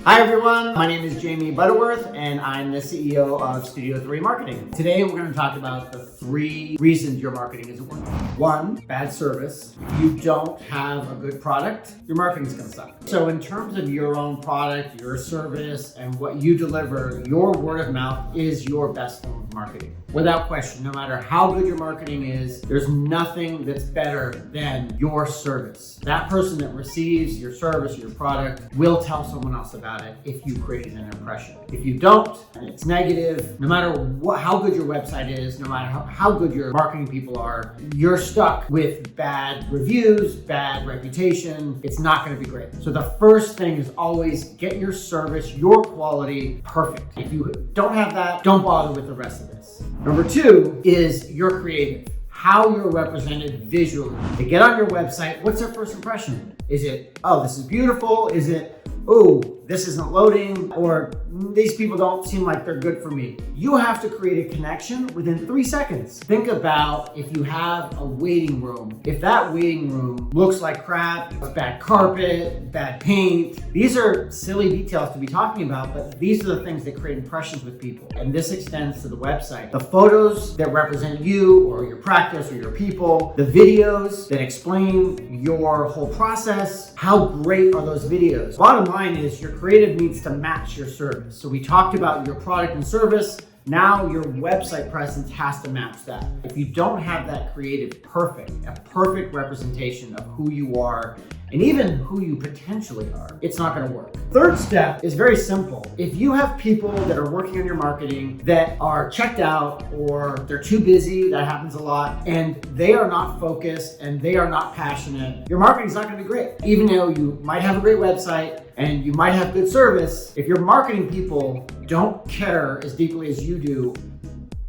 Hi everyone, my name is Jamie Butterworth and I'm the CEO of Studio 3 Marketing. Today we're going to talk about the 3 reasons your marketing isn't working. 1, bad service. If you don't have a good product, your marketing is going to suck. So in terms of your own product, your service, and what you deliver, your word of mouth is your best form of marketing. Without question, no matter how good your marketing is, there's nothing that's better than your service. That person that receives your service, your product, will tell someone else about it if you created an impression. If you don't, and it's negative, no matter how good your website is, no matter how good your marketing people are, you're stuck with bad reviews, bad reputation. It's not going to be great. So the first thing is always get your service, your quality perfect. If you don't have that, don't bother with the rest of this. Number 2 is your creative. How you're represented visually. They get on your website, what's their first impression? Is it, oh, this is beautiful? Is it, oh, this isn't loading, or these people don't seem like they're good for me? You have to create a connection within 3 seconds. Think about if you have a waiting room. If that waiting room looks like crap, bad carpet, bad paint, these are silly details to be talking about, but these are the things that create impressions with people. And this extends to the website. The photos that represent you or your practice or your people, the videos that explain your whole process, how great are those videos? Bottom line is your creative needs to match your service. So we talked about your product and service. Now your website presence has to match that. If you don't have that creative perfect, a perfect representation of who you are and even who you potentially are, it's not going to work. Third step is very simple. If you have people that are working on your marketing that are checked out or they're too busy, that happens a lot, and they are not focused and they are not passionate, your marketing is not going to be great. Even though you might have a great website and you might have good service, if your marketing people don't care as deeply as you do,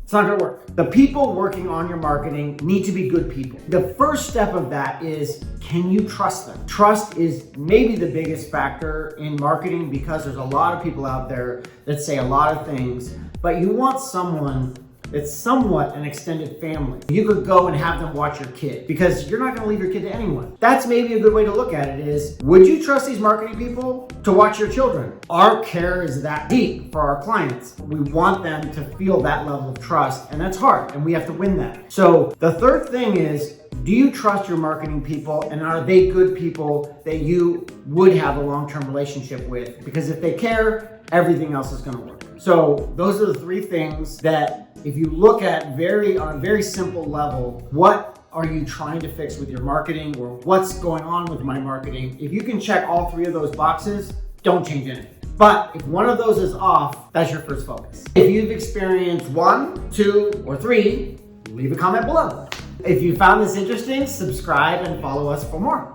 it's not gonna work. The people working on your marketing need to be good people. The first step of that is, can you trust them? Trust is maybe the biggest factor in marketing because there's a lot of people out there that say a lot of things, but you want someone that's somewhat an extended family. You could go and have them watch your kid because you're not gonna leave your kid to anyone. That's maybe a good way to look at it is, would you trust these marketing people to watch your children? Our care is that deep for our clients. We want them to feel that level of trust, and that's hard, and we have to win that. So the third thing is, do you trust your marketing people, and are they good people that you would have a long-term relationship with? Because if they care, everything else is gonna work. So those are the 3 things that if you look at on a very simple level, what are you trying to fix with your marketing, or what's going on with my marketing? If you can check all 3 of those boxes, don't change anything. But if one of those is off, that's your first focus. If you've experienced 1, 2, or 3, leave a comment below. If you found this interesting, subscribe and follow us for more.